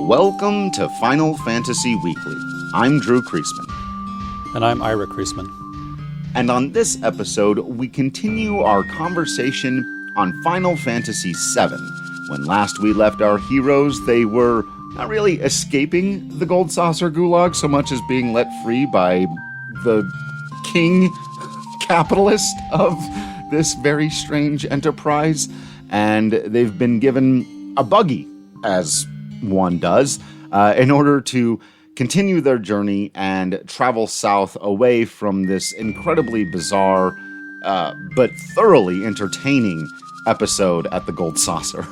Welcome to Final Fantasy Weekly. I'm Drew Kreisman. And I'm Ira Kreisman. And on this episode, we continue our conversation on Final Fantasy VII. When last we left our heroes, they were not really escaping the Gold Saucer Gulag so much as being let free by the king capitalist of this very strange enterprise. And they've been given a buggy, as one does, in order to continue their journey and travel south away from this incredibly bizarre but thoroughly entertaining episode at the Gold Saucer.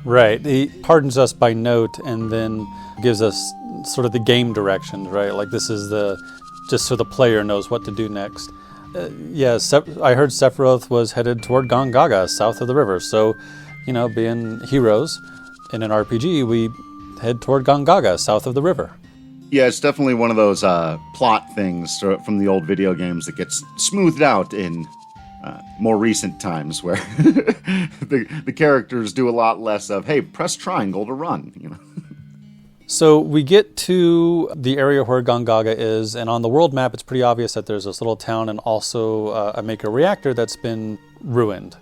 Right. He pardons us by note and then gives us sort of the game directions, right? Like this is just so the player knows what to do next. I heard Sephiroth was headed toward Gongaga, south of the river. So, being heroes in an RPG, we head toward Gongaga, south of the river. Yeah, it's definitely one of those plot things from the old video games that gets smoothed out in more recent times, where the characters do a lot less of, hey, press triangle to run, So we get to the area where Gongaga is, and on the world map, it's pretty obvious that there's this little town and also a Maker reactor that's been ruined.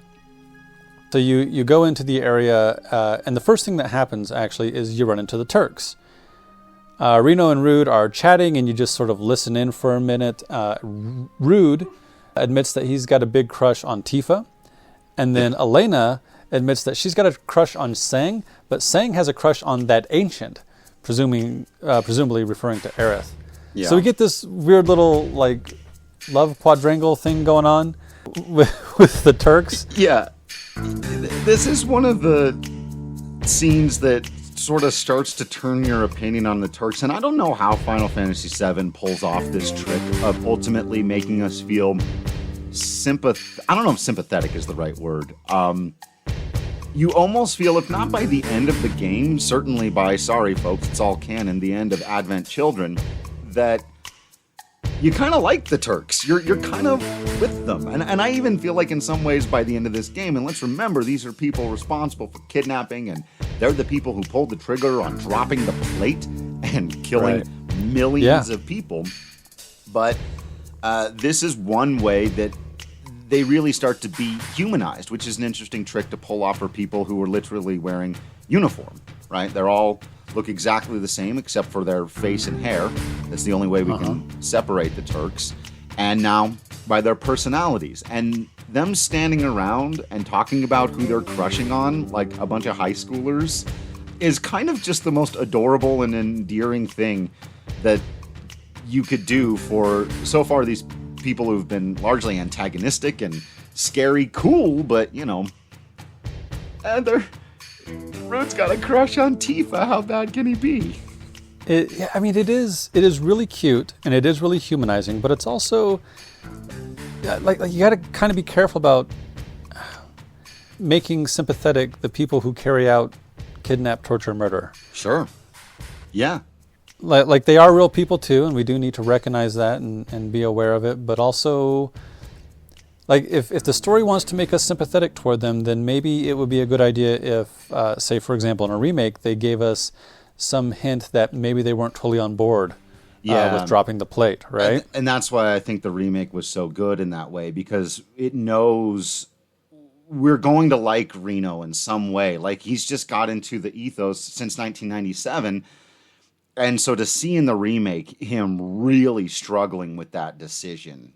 So you go into the area, and the first thing that happens, actually, is you run into the Turks. Reno and Rude are chatting, and you just sort of listen in for a minute. Rude admits that he's got a big crush on Tifa, and then Elena admits that she's got a crush on Sang, but Sang has a crush on that ancient, presumably referring to Aerith. Yeah. So we get this weird little, love quadrangle thing going on with the Turks. Yeah. This is one of the scenes that sort of starts to turn your opinion on the Turks, and I don't know how Final Fantasy VII pulls off this trick of ultimately making us feel I don't know if sympathetic is the right word. You almost feel, if not by the end of the game, certainly by, sorry folks, it's all canon, the end of Advent Children, that you kind of like the Turks. You're kind of with them. And I even feel like in some ways by the end of this game, and let's remember, these are people responsible for kidnapping, and they're the people who pulled the trigger on dropping the plate and killing millions of people. But this is one way that they really start to be humanized, which is an interesting trick to pull off for people who are literally wearing uniform, right? They're all look exactly the same except for their face and hair. That's the only way we can separate the Turks. And now by their personalities. And them standing around and talking about who they're crushing on, like a bunch of high schoolers, is kind of just the most adorable and endearing thing that you could do for, so far, these people who've been largely antagonistic and scary cool, but, and Rude's got a crush on Tifa. How bad can he be? It is really cute and it is really humanizing, but it's also like you got to kind of be careful about making sympathetic the people who carry out kidnap, torture, murder. Sure. Yeah. Like they are real people too, and we do need to recognize that and be aware of it. But also, like if the story wants to make us sympathetic toward them, then maybe it would be a good idea if, say, for example, in a remake, they gave us some hint that maybe they weren't totally on board with dropping the plate, right? And that's why I think the remake was so good in that way, because it knows we're going to like Reno in some way. Like, he's just got into the ethos since 1997. And so to see in the remake him really struggling with that decision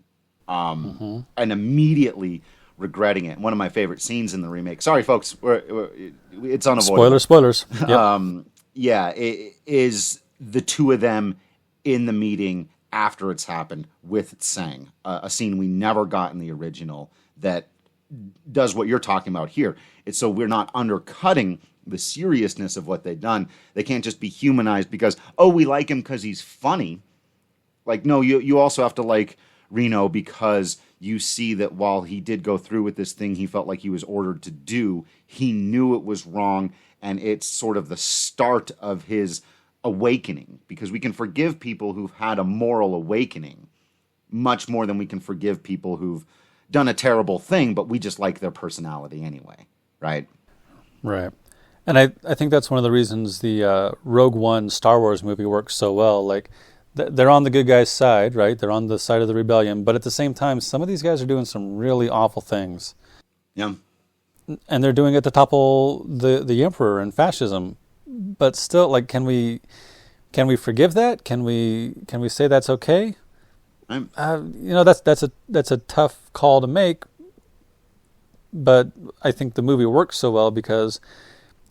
and immediately regretting it. One of my favorite scenes in the remake. Sorry, folks, it's unavoidable. Spoilers. Yep. It is the two of them in the meeting after it's happened with Sang, a scene we never got in the original that does what you're talking about here. It's so we're not undercutting the seriousness of what they've done. They can't just be humanized because, oh, we like him because he's funny. Like, no, you also have to like Reno because you see that while he did go through with this thing he felt like he was ordered to do, he knew it was wrong, and it's sort of the start of his awakening, because we can forgive people who've had a moral awakening much more than we can forgive people who've done a terrible thing, but we just like their personality anyway, right? Right. And I think that's one of the reasons the Rogue One Star Wars movie works so well. Like, they're on the good guys' side, right? They're on the side of the rebellion, but at the same time, some of these guys are doing some really awful things. Yeah. And they're doing it to topple the Emperor and fascism. But still, like, can we forgive that? Can we say that's okay? That's a tough call to make. But I think the movie works so well because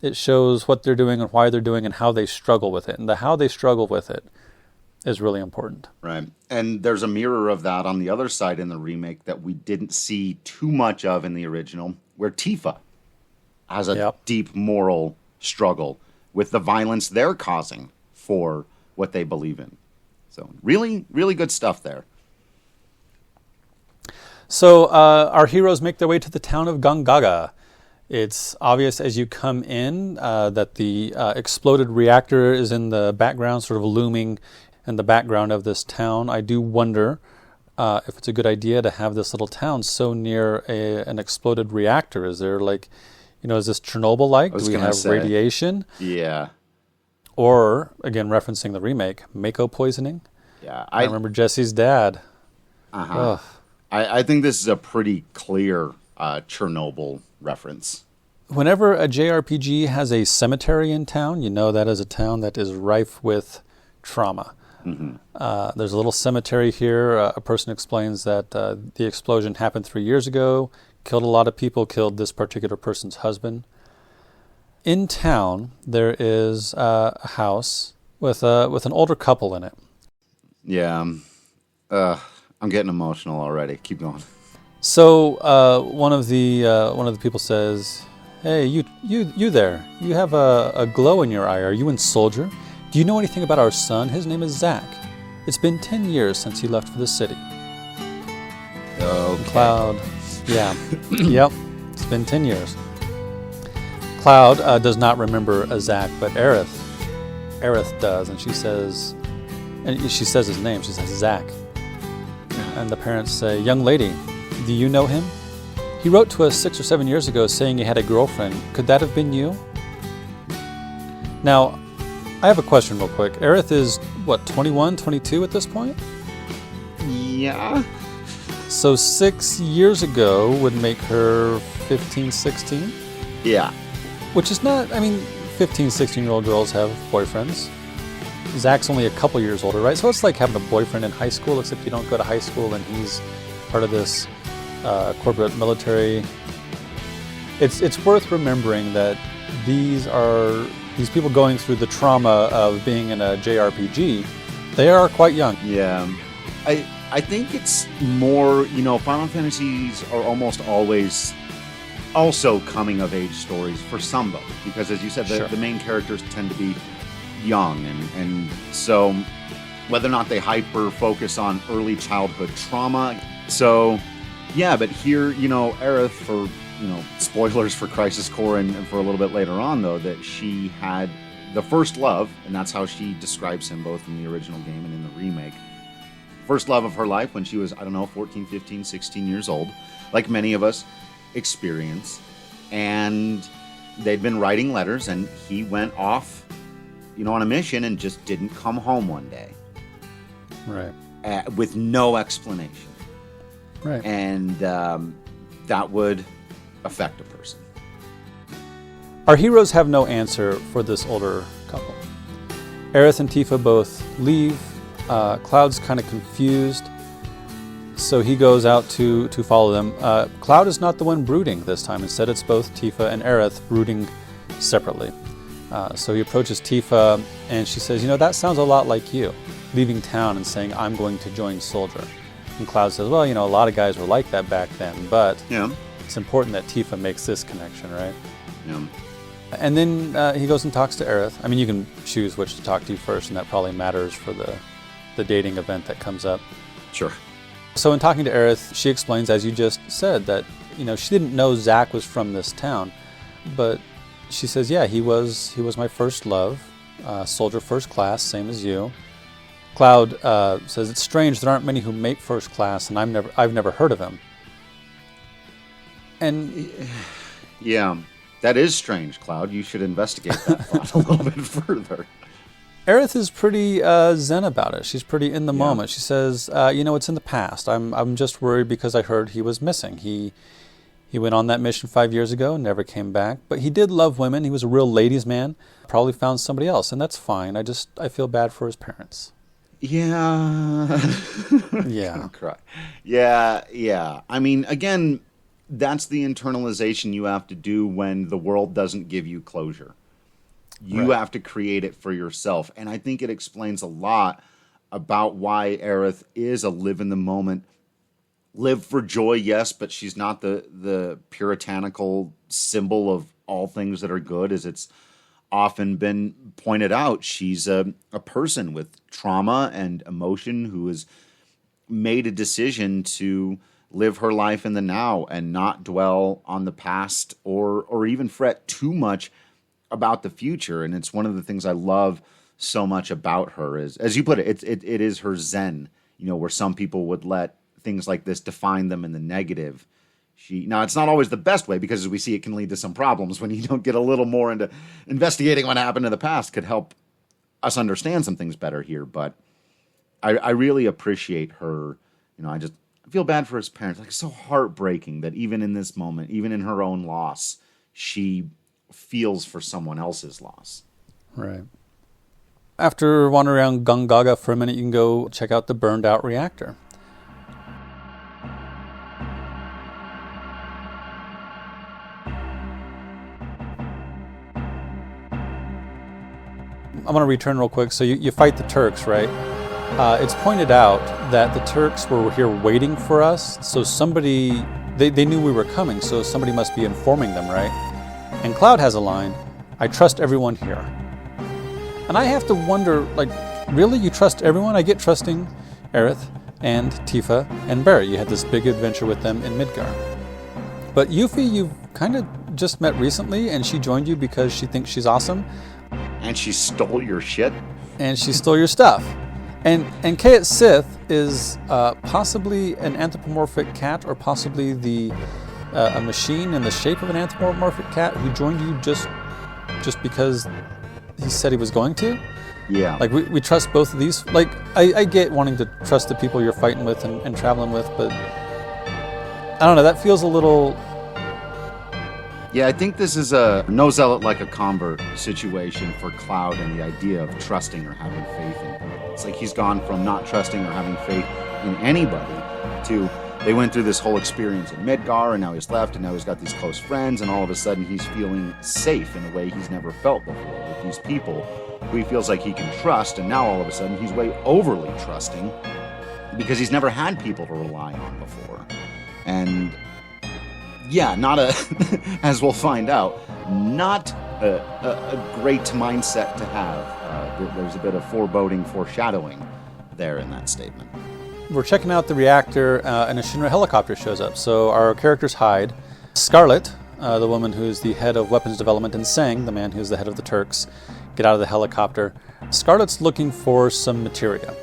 it shows what they're doing and why they're doing and how they struggle with it. And the how they struggle with it is really important. Right. And there's a mirror of that on the other side in the remake that we didn't see too much of in the original, where Tifa has a deep moral struggle with the violence they're causing for what they believe in. So really, really good stuff there. So our heroes make their way to the town of Gongaga. It's obvious as you come in that the exploded reactor is in the background, sort of looming in the background of this town. I do wonder if it's a good idea to have this little town so near an exploded reactor. Is there is this Chernobyl-like? Do we have radiation? Yeah. Or, again, referencing the remake, Mako poisoning? Yeah. I remember Jesse's dad. Uh-huh. I think this is a pretty clear Chernobyl reference. Whenever a JRPG has a cemetery in town, you know that is a town that is rife with trauma. Mm-hmm. There's a little cemetery here. A person explains that the explosion happened 3 years ago, killed a lot of people, killed this particular person's husband. In town, there is a house with an older couple in it. Yeah, I'm getting emotional already. Keep going. So one of the people says, "Hey, you there? You have a glow in your eye. Are you in Soldier? Do you know anything about our son? His name is Zach. It's been 10 years since he left for the city." Okay. Cloud, yeah, yep. It's been 10 years. Cloud does not remember a Zach, but Aerith does, and she says his name. She says Zach, and the parents say, "Young lady, do you know him? He wrote to us 6 or 7 years ago saying he had a girlfriend. Could that have been you?" Now, I have a question real quick. Aerith is, 21, 22 at this point? Yeah. So 6 years ago would make her 15, 16? Yeah. Which is not, 15, 16-year-old girls have boyfriends. Zach's only a couple years older, right? So it's like having a boyfriend in high school, except you don't go to high school and he's part of this corporate military. It's worth remembering that these people going through the trauma of being in a JRPG, they are quite young. Yeah. I think it's more, Final Fantasies are almost always also coming-of-age stories for somebody, because as you said, the main characters tend to be young, and so whether or not they hyper-focus on early childhood trauma. So, yeah, but here, Aerith, for, spoilers for Crisis Core and for a little bit later on, though, that she had the first love, and that's how she describes him both in the original game and in the remake. First love of her life when she was, 14, 15, 16 years old, like many of us experience. And they'd been writing letters, and he went off, on a mission and just didn't come home one day. Right. With no explanation. Right. And that would affect a person. Our heroes have no answer for this older couple. Aerith and Tifa both leave. Cloud's kind of confused, so he goes out to follow them. Cloud is not the one brooding this time. Instead, it's both Tifa and Aerith brooding separately. So he approaches Tifa, and she says, that sounds a lot like you, leaving town and saying, "I'm going to join Soldier." And Cloud says, well, a lot of guys were like that back then, but it's important that Tifa makes this connection, right? Yeah. And then he goes and talks to Aerith. I mean, you can choose which to talk to first, and that probably matters for the dating event that comes up. Sure. So in talking to Aerith, she explains, as you just said, that she didn't know Zack was from this town, but she says, yeah, he was my first love, soldier first class, same as you. Cloud says, it's strange, there aren't many who make first class, and I've never heard of him. And yeah, that is strange, Cloud. You should investigate that thought a little bit further. Aerith is pretty zen about it. She's pretty in the moment. She says, it's in the past. I'm just worried because I heard he was missing. He went on that mission 5 years ago, never came back. But he did love women. He was a real ladies' man. Probably found somebody else, and that's fine. I feel bad for his parents. Yeah. Yeah. Cry. Yeah. I mean, again, that's the internalization you have to do when the world doesn't give you closure. You have to create it for yourself. And I think it explains a lot about why Aerith is a live in the moment. Live for joy, yes, but she's not the puritanical symbol of all things that are good, as it's often been pointed out. She's a person with trauma and emotion who has made a decision to live her life in the now and not dwell on the past or even fret too much about the future. And it's one of the things I love so much about her is, as you put it, it is her zen, where some people would let things like this define them in the negative. Now, it's not always the best way, because as we see, it can lead to some problems when you don't get a little more into investigating what happened in the past. Could help us understand some things better here. But I really appreciate her. I feel bad for his parents. Like, it's so heartbreaking that even in this moment, even in her own loss, she feels for someone else's loss. Right. After wandering around Gongaga for a minute, you can go check out the burned out reactor. I'm going to return real quick. So you fight the Turks, right? It's pointed out that the Turks were here waiting for us. So somebody, they knew we were coming, so somebody must be informing them, right? And Cloud has a line, I trust everyone here. And I have to wonder, really? You trust everyone? I get trusting Aerith and Tifa and Barrett. You had this big adventure with them in Midgar. But Yuffie, you've kind of just met recently, and she joined you because she thinks she's awesome. And she stole your shit. And she stole your stuff. And Kayet Sith is possibly an anthropomorphic cat, or possibly a machine in the shape of an anthropomorphic cat who joined you just because he said he was going to. Yeah. We trust both of these. I get wanting to trust the people you're fighting with and traveling with, but I don't know, that feels a little... Yeah, I think this is a no zealot like a convert situation for Cloud, and the idea of trusting or having faith in people. It's like he's gone from not trusting or having faith in anybody to they went through this whole experience in Midgar, and now he's left, and now he's got these close friends, and all of a sudden he's feeling safe in a way he's never felt before with these people who he feels like he can trust, and now all of a sudden he's way overly trusting because he's never had people to rely on before. And yeah, not as we'll find out, not a great mindset to have. There's a bit of foreshadowing there in that statement. We're checking out the reactor, and a Shinra helicopter shows up. So our characters hide. Scarlet, the woman who's the head of weapons development, and Sang, the man who's the head of the Turks, get out of the helicopter. Scarlet's looking for some materia.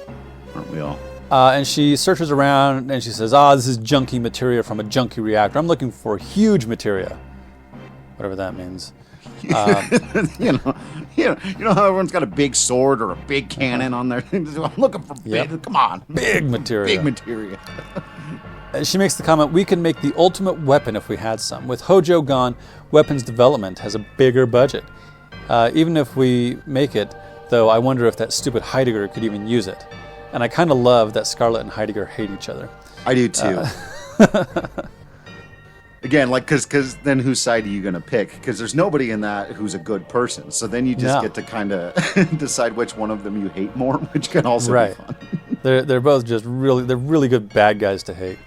Aren't we all? And she searches around and she says, this is junky materia from a junky reactor. I'm looking for huge materia. Whatever that means. You know how everyone's got a big sword or a big cannon on their thing? I'm looking for big, come on. Big materia. Big materia. She makes the comment, we can make the ultimate weapon if we had some. With Hojo gone, weapons development has a bigger budget. Even if we make it, though, I wonder if that stupid Heidegger could even use it. And I kind of love that Scarlet and Heidegger hate each other. I do too. Again, because then whose side are you going to pick? Because there's nobody in that who's a good person. So then you just get to kind of decide which one of them you hate more, which can also be fun. They're both just really good bad guys to hate.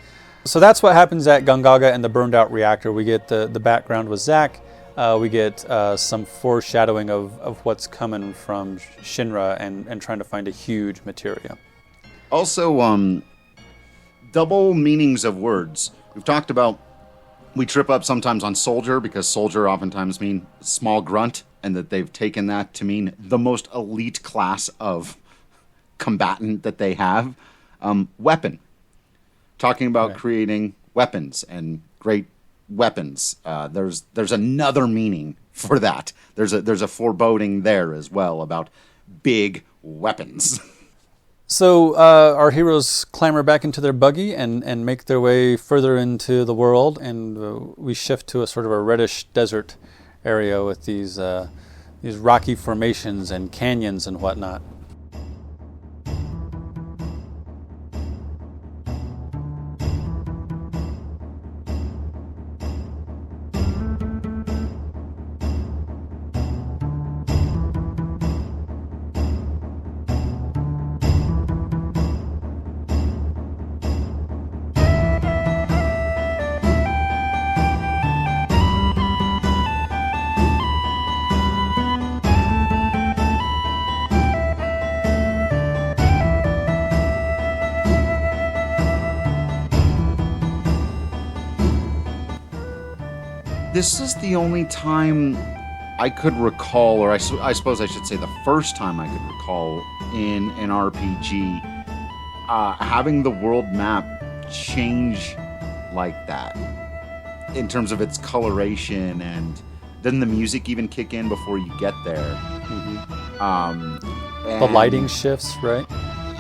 So that's what happens at Gongaga and the burned out reactor. We get the background with Zack. we get some foreshadowing of what's coming from Shinra and trying to find a huge materia. Also, double meanings of words. We've talked about we trip up sometimes on soldier because soldier oftentimes mean small grunt, and that they've taken that to mean the most elite class of combatant that they have. Weapon. Talking about creating weapons and great weapons. There's another meaning for that. There's a foreboding there as well about big weapons. So our heroes clamber back into their buggy and make their way further into the world, and we shift to a sort of a reddish desert area with these rocky formations and canyons and whatnot. This is the only time I could recall, or I suppose I should say the first time I could recall in an RPG having the world map change like that in terms of its coloration, and doesn't the music even kick in before you get there? Mm-hmm. The lighting shifts, right?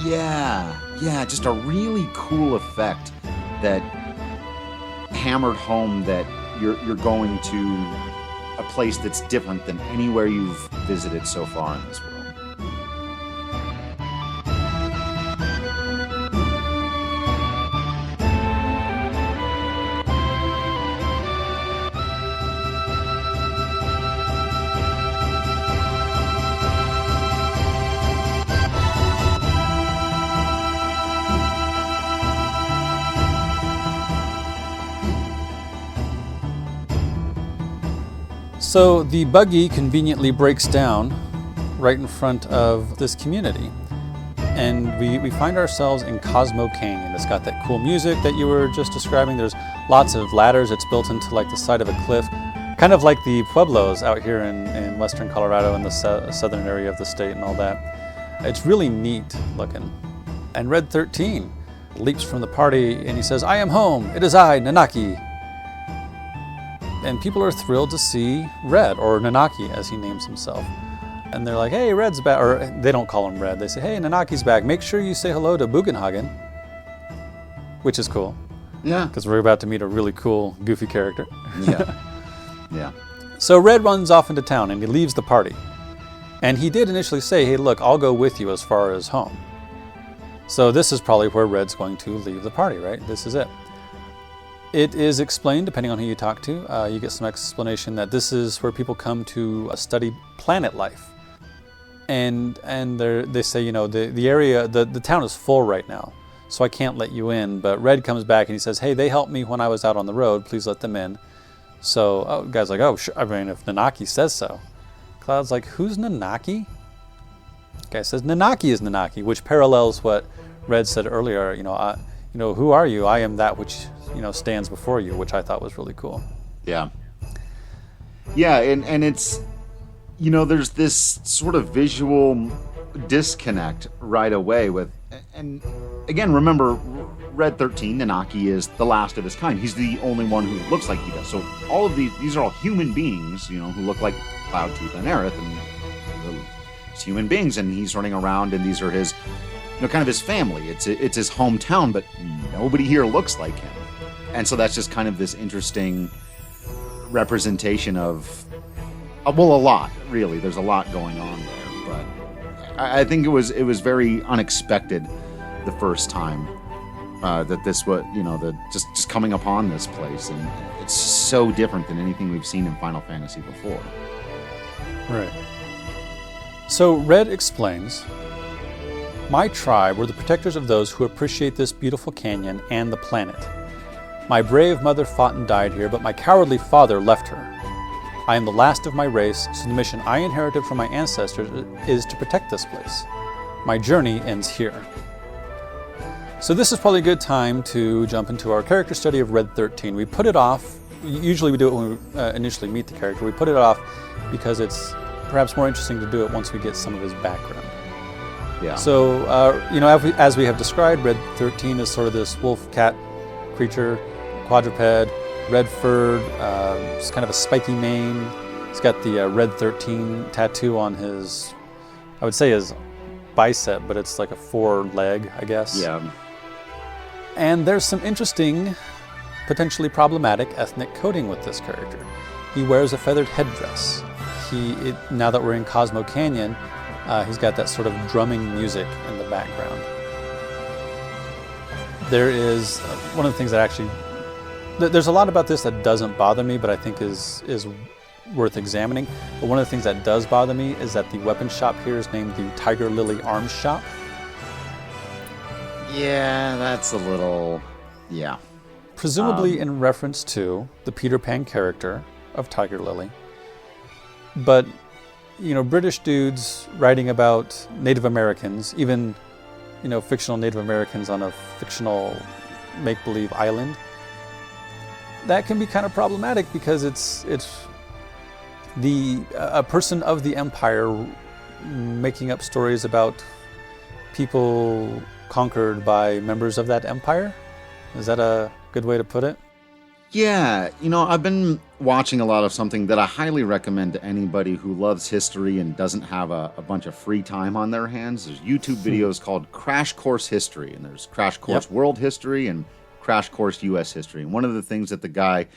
Yeah, just a really cool effect that hammered home that you're going to a place that's different than anywhere you've visited so far in this world. So the buggy conveniently breaks down right in front of this community. And we find ourselves in Cosmo Canyon. It's got that cool music that you were just describing. There's lots of ladders. It's built into like the side of a cliff, kind of like the pueblos out here in western Colorado in the southern area of the state and all that. It's really neat looking. And Red XIII leaps from the party and he says, "I am home. It is I, Nanaki." And people are thrilled to see Red, or Nanaki as he names himself. And they're like, "Hey, Red's back." Or they don't call him Red. They say, "Hey, Nanaki's back. Make sure you say hello to Bugenhagen." Which is cool. Yeah. Because we're about to meet a really cool, goofy character. Yeah. So Red runs off into town and he leaves the party. And he did initially say, "Hey, look, I'll go with you as far as home." So this is probably where Red's going to leave the party, right? This is it. It is explained, depending on who you talk to, you get some explanation that this is where people come to study planet life. And they say, the area, the town is full right now, so I can't let you in. But Red comes back and he says, "Hey, they helped me when I was out on the road. Please let them in." So the guy's like, "Oh, sure. I mean, if Nanaki says so." Cloud's like, "Who's Nanaki?" The guy says, "Nanaki is Nanaki," which parallels what Red said earlier. Who are you? I am that which stands before you, which I thought was really cool. Yeah, and it's there's this sort of visual disconnect right away with, and again, remember, Red XIII, Nanaki, is the last of his kind. He's the only one who looks like he does. So all of these are all human beings, who look like Cloud, Tifa, and Aerith, and it's human beings, and he's running around, and these are his, kind of his family. It's his hometown, but nobody here looks like him. And so that's just kind of this interesting representation of, a lot, really. There's a lot going on there, but I think it was very unexpected the first time that this was, just coming upon this place, and it's so different than anything we've seen in Final Fantasy before. Right. So Red explains, "My tribe were the protectors of those who appreciate this beautiful canyon and the planet. My brave mother fought and died here, but my cowardly father left her. I am the last of my race, so the mission I inherited from my ancestors is to protect this place. My journey ends here. So this is probably a good time to jump into our character study of Red XIII. We put it off. Usually we do it when we initially meet the character. We put it off because it's perhaps more interesting to do it once we get some of his background. Yeah. So, as we have described, Red XIII is sort of this wolf-cat creature, quadruped, red-furred, it's kind of a spiky mane. He's got the Red XIII tattoo on his, I would say his bicep, but it's like a foreleg, I guess. Yeah. And there's some interesting, potentially problematic ethnic coding with this character. He wears a feathered headdress. Now that we're in Cosmo Canyon, he's got that sort of drumming music in the background. There is one of the things that actually, there's a lot about this that doesn't bother me, but I think is worth examining. But one of the things that does bother me is that the weapon shop here is named the Tiger Lily Arms Shop. Yeah, that's a little, yeah. Presumably in reference to the Peter Pan character of Tiger Lily. But, British dudes writing about Native Americans, even, fictional Native Americans on a fictional make-believe island, that can be kind of problematic because it's a person of the empire making up stories about people conquered by members of that empire. Is that a good way to put it? Yeah, I've been watching a lot of something that I highly recommend to anybody who loves history and doesn't have a bunch of free time on their hands. There's YouTube videos called Crash Course History, and there's Crash Course World History and Crash Course U.S. History. And one of the things that the guy,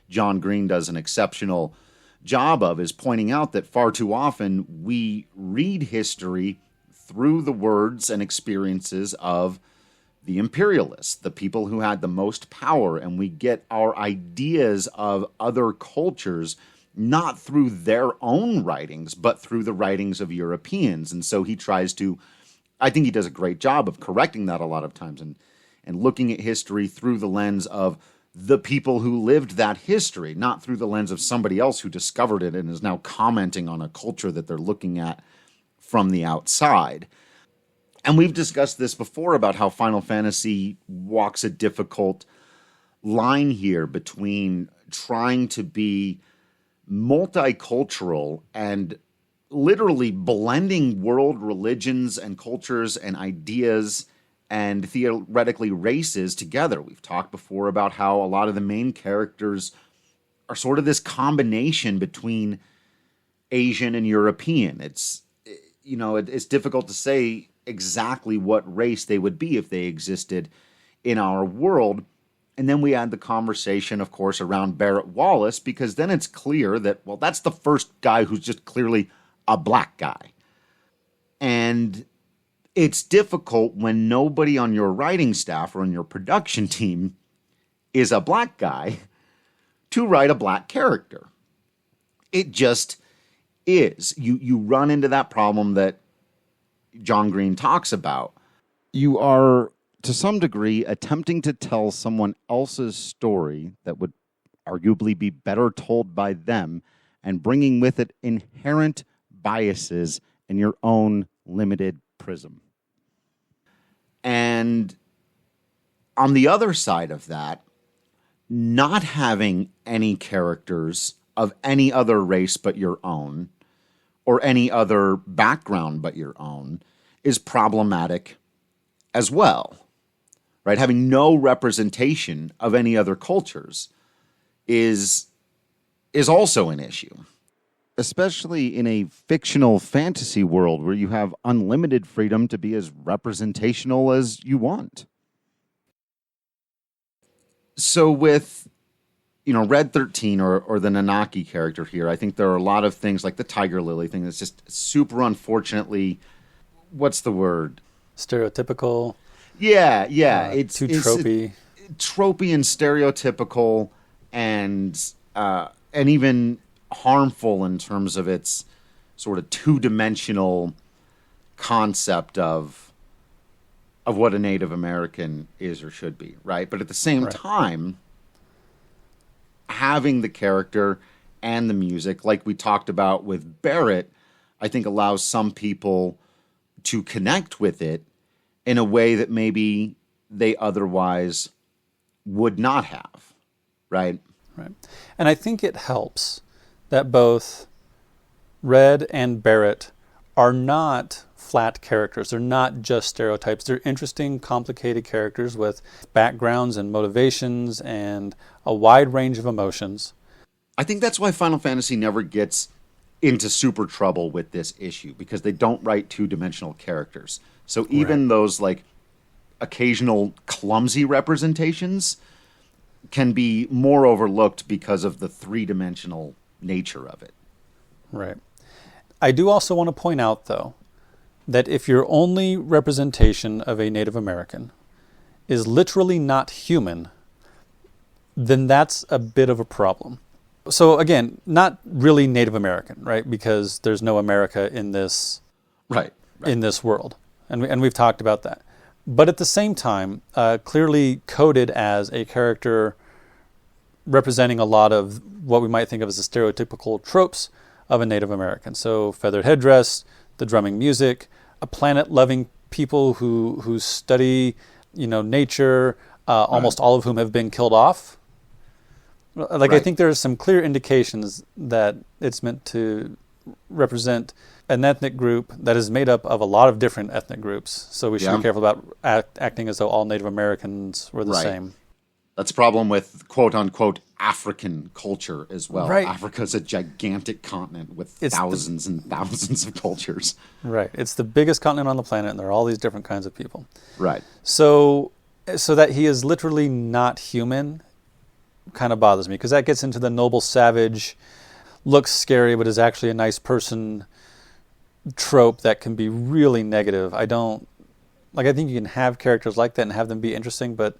John Green, does an exceptional job of is pointing out that far too often we read history through the words and experiences of the imperialists, the people who had the most power, and we get our ideas of other cultures not through their own writings, but through the writings of Europeans. And so he tries to, I think he does a great job of correcting that a lot of times and looking at history through the lens of the people who lived that history, not through the lens of somebody else who discovered it and is now commenting on a culture that they're looking at from the outside. And we've discussed this before about how Final Fantasy walks a difficult line here between trying to be multicultural and literally blending world religions and cultures and ideas and theoretically races together. We've talked before about how a lot of the main characters are sort of this combination between Asian and European. It's difficult to say exactly what race they would be if they existed in our world. And then we add the conversation, of course, around Barrett Wallace, because then it's clear that, well, that's the first guy who's just clearly a black guy. And it's difficult when nobody on your writing staff or on your production team is a black guy to write a black character. It just is. You run into that problem that John Green talks about. You are, to some degree, attempting to tell someone else's story that would arguably be better told by them and bringing with it inherent biases in your own limited prism. And on the other side of that, not having any characters of any other race but your own, or any other background but your own, is problematic as well, right? Having no representation of any other cultures is also an issue, especially in a fictional fantasy world where you have unlimited freedom to be as representational as you want. So with Red XIII or the Nanaki character here, I think there are a lot of things like the Tiger Lily thing that's just super unfortunately, what's the word? Stereotypical. Yeah. It's too tropey. Tropey and stereotypical and even harmful in terms of its sort of two-dimensional concept of what a Native American is or should be, right? But at the same time, having the character and the music, like we talked about with Barrett, I think allows some people to connect with it in a way that maybe they otherwise would not have, right? Right. And I think it helps that both Red and Barrett are not flat characters. They're not just stereotypes. They're interesting, complicated characters with backgrounds and motivations and a wide range of emotions. I think that's why Final Fantasy never gets into super trouble with this issue, because they don't write two-dimensional characters. So even those like occasional clumsy representations can be more overlooked because of the three-dimensional nature of it. Right. I do also want to point out, though, that if your only representation of a Native American is literally not human, then that's a bit of a problem. So again, not really Native American, right? Because there's no America in this in this world, and we've talked about that. But at the same time, clearly coded as a character representing a lot of what we might think of as the stereotypical tropes of a Native American. So feathered headdress, the drumming music, a planet-loving people who study, nature, almost all of whom have been killed off. I think there are some clear indications that it's meant to represent an ethnic group that is made up of a lot of different ethnic groups. So we should be careful about acting as though all Native Americans were the same. That's a problem with quote-unquote African culture as well. Right. Africa's a gigantic continent with thousands and thousands of cultures. Right. It's the biggest continent on the planet, and there are all these different kinds of people. Right. So that he is literally not human kind of bothers me, because that gets into the noble savage, looks scary but is actually a nice person trope that can be really negative. I think you can have characters like that and have them be interesting, but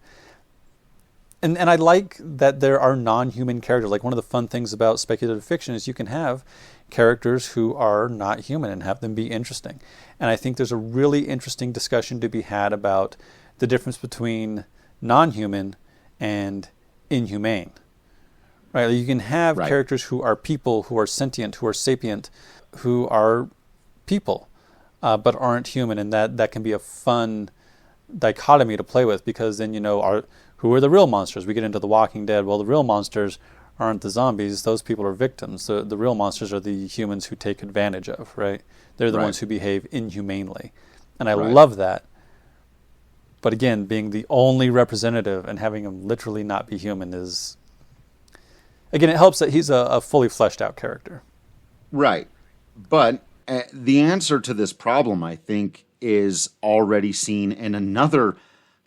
and I like that there are non-human characters. Like, one of the fun things about speculative fiction is you can have characters who are not human and have them be interesting. And I think there's a really interesting discussion to be had about the difference between non-human and inhumane. Right? You can have characters who are people, who are sentient, who are sapient, who are people, but aren't human, and that can be a fun dichotomy to play with, because then who are the real monsters? We get into The Walking Dead. Well, the real monsters aren't the zombies. Those people are victims. The real monsters are the humans who take advantage of, right? They're the ones who behave inhumanely. And I love that. But again, being the only representative and having him literally not be human is... Again, it helps that he's a fully fleshed out character. Right. But the answer to this problem, I think, is already seen in another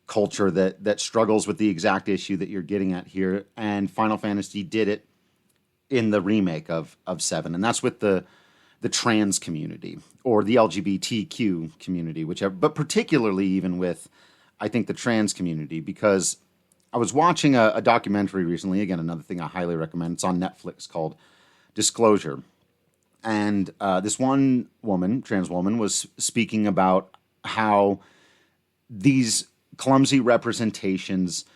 culture that struggles with the exact issue that you're getting at here, and Final Fantasy did it in the remake of 7, and that's with the trans community, or the LGBTQ community, whichever, but particularly even with, I think, the trans community, because I was watching a documentary recently, again, another thing I highly recommend, it's on Netflix, called Disclosure, and this one woman, trans woman, was speaking about how these clumsy representations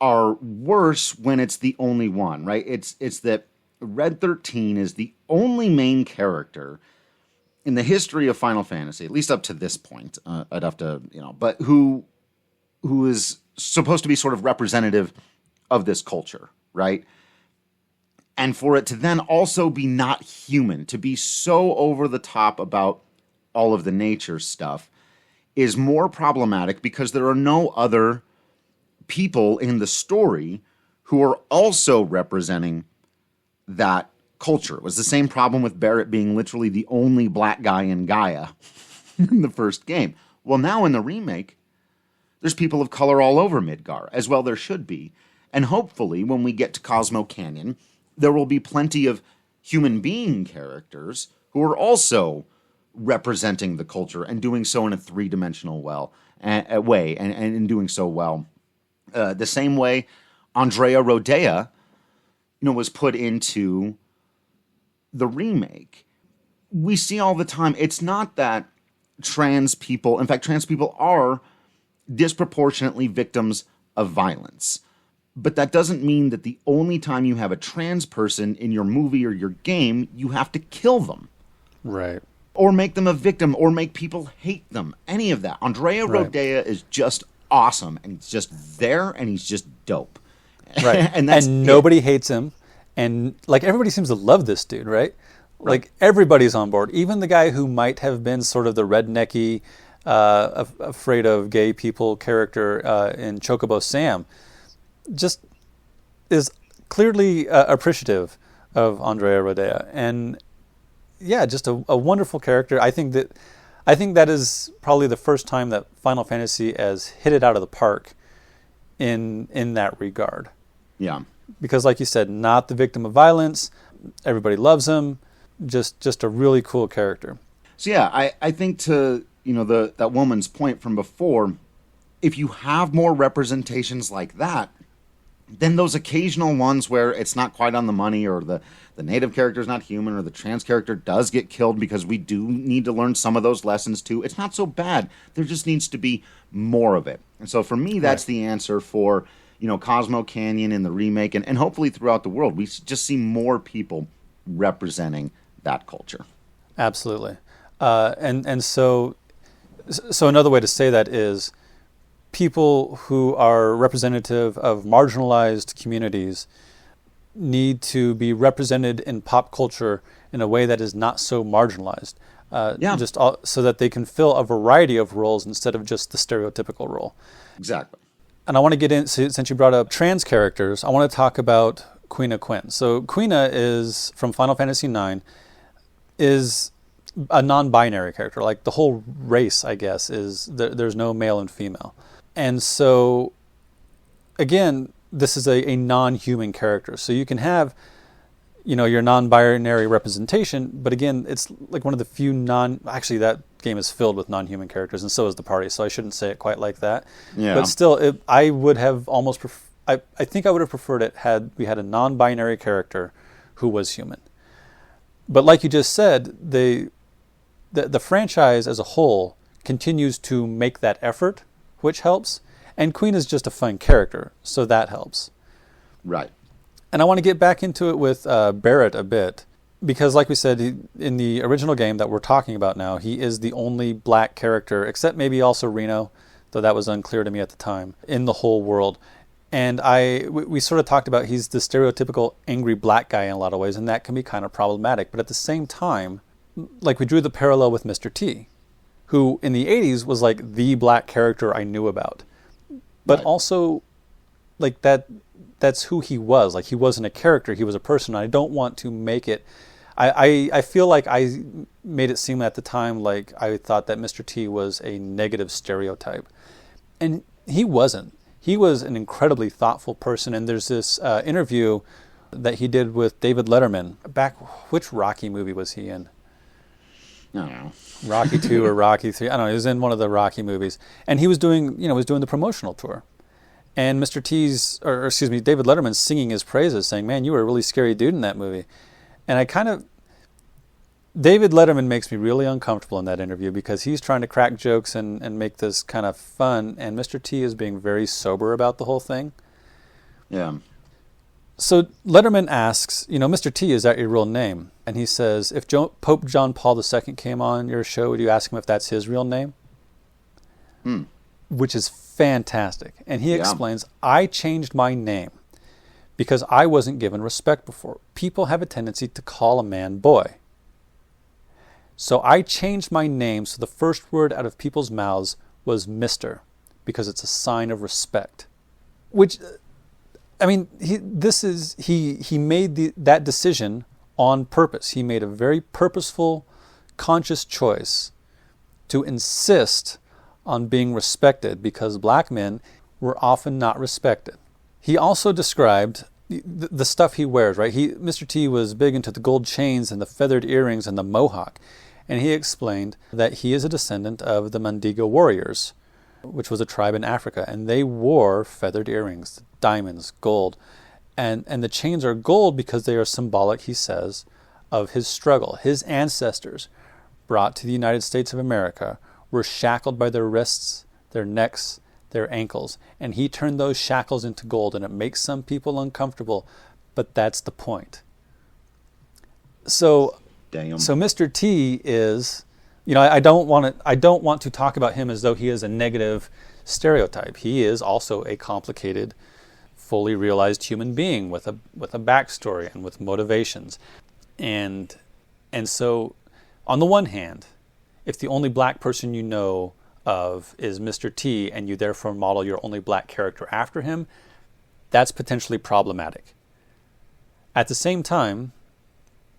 are worse when it's the only one, right? It's that Red XIII is the only main character in the history of Final Fantasy, at least up to this point. I'd have to, but who is supposed to be sort of representative of this culture, right? And for it to then also be not human, to be so over the top about all of the nature stuff, is more problematic because there are no other people in the story who are also representing that culture. It was the same problem with Barrett being literally the only black guy in Gaia in the first game. Well, now in the remake, there's people of color all over Midgar, as well there should be. And hopefully, when we get to Cosmo Canyon, there will be plenty of human being characters who are also representing the culture and doing so in a three-dimensional way, and in doing so well. The same way Andrea Rodea, was put into the remake. We see all the time, it's not that trans people, in fact, trans people are disproportionately victims of violence. But that doesn't mean that the only time you have a trans person in your movie or your game, you have to kill them. Right. Or make them a victim, or make people hate them. Any of that. Andrea Rodea is just awesome, and he's just there, and he's just dope. Right. and nobody hates him. And, like, everybody seems to love this dude, right? Like, everybody's on board. Even the guy who might have been sort of the rednecky, afraid of gay people character in Chocobo Sam just is clearly appreciative of Andrea Rodea. And, yeah, just a wonderful character. I think that is probably the first time that Final Fantasy has hit it out of the park in that regard. Yeah. Because, like you said, not the victim of violence. Everybody loves him. Just a really cool character. So yeah, I think to that woman's point from before, if you have more representations like that, then those occasional ones where it's not quite on the money, or the native character is not human, or the trans character does get killed, because we do need to learn some of those lessons too, it's not so bad. There just needs to be more of it. And so for me, that's the answer for Cosmo Canyon in the remake, and hopefully throughout the world, we just see more people representing that culture. Absolutely. And so another way to say that is people who are representative of marginalized communities need to be represented in pop culture in a way that is not so marginalized. So that they can fill a variety of roles instead of just the stereotypical role. Exactly. And I want to get in, since you brought up trans characters, I want to talk about Quina Quinn. So Quina is, from Final Fantasy IX, is a non-binary character. Like, the whole race, I guess, is there's no male and female. And so, again, this is a non-human character. So you can have, your non-binary representation, but again, it's like one of the few actually, that game is filled with non-human characters, and so is the party, so I shouldn't say it quite like that. Yeah. But still, I would have almost I think I would have preferred it had we had a non-binary character who was human. But like you just said, the franchise as a whole continues to make that effort, which helps. And Queen is just a fun character, so that helps. Right. And I want to get back into it with Barrett a bit, because like we said, in the original game that we're talking about now, he is the only black character, except maybe also Reno, though that was unclear to me at the time, in the whole world. And we sort of talked about he's the stereotypical angry black guy in a lot of ways, and that can be kind of problematic. But at the same time, like, we drew the parallel with Mr. T, who in the 80s was like the black character I knew about. But also, like, that's who he was. Like, he wasn't a character, he was a person. I don't want to make it... I feel like I made it seem at the time like I thought that Mr. T was a negative stereotype. And he wasn't. He was an incredibly thoughtful person, and there's this interview that he did with David Letterman. Which Rocky movie was he in? I don't know. Rocky 2 or Rocky 3. I don't know. He was in one of the Rocky movies. And he was doing the promotional tour. And David Letterman's singing his praises, saying, "Man, you were a really scary dude in that movie." And David Letterman makes me really uncomfortable in that interview, because he's trying to crack jokes and make this kind of fun, and Mr. T is being very sober about the whole thing. Yeah. So Letterman asks, "Mr. T, is that your real name?" And he says, "If Pope John Paul II came on your show, would you ask him if that's his real name?" Which is fantastic. And he explains, "I changed my name because I wasn't given respect before. People have a tendency to call a man boy. So I changed my name so the first word out of people's mouths was Mr., because it's a sign of respect." Which, I mean, he made that decision on purpose. He made a very purposeful, conscious choice to insist on being respected, because black men were often not respected. He also described the stuff he wears, right? Mr. T was big into the gold chains and the feathered earrings and the mohawk. And he explained that he is a descendant of the Mandingo warriors, which was a tribe in Africa. And they wore feathered earrings, diamonds, gold. And the chains are gold because they are symbolic, he says, of his struggle. His ancestors, brought to the United States of America, were shackled by their wrists, their necks, their ankles. And he turned those shackles into gold, and it makes some people uncomfortable, but that's the point. So Mr. T is, I don't want to talk about him as though he is a negative stereotype. He is also a complicated, fully realized human being with a backstory and with motivations. And so, on the one hand, if the only black person you know of is Mr. T, and you therefore model your only black character after him, that's potentially problematic. At the same time,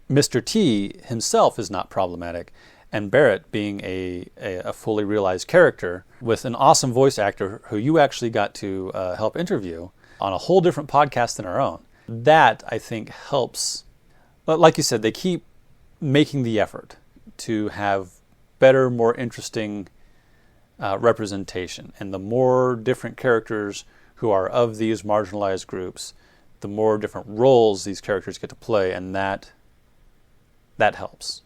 Mr. T himself is not problematic, and Barrett, being a fully realized character with an awesome voice actor who you actually got to help interview on a whole different podcast than our own, that I think helps. But like you said, they keep making the effort to have better, more interesting representation. And the more different characters who are of these marginalized groups, the more different roles these characters get to play, and that helps.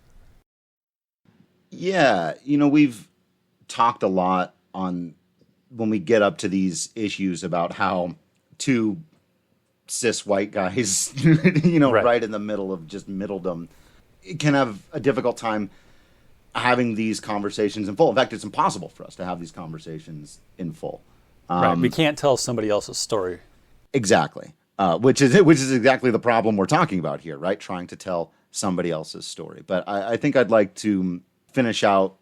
Yeah, we've talked a lot on when we get up to these issues about how two cis white guys, right in the middle of just middledom, can have a difficult time having these conversations in full. In fact, it's impossible for us to have these conversations in full. Right, we can't tell somebody else's story. Exactly, which is exactly the problem we're talking about here, right? Trying to tell somebody else's story. But I think I'd like to finish out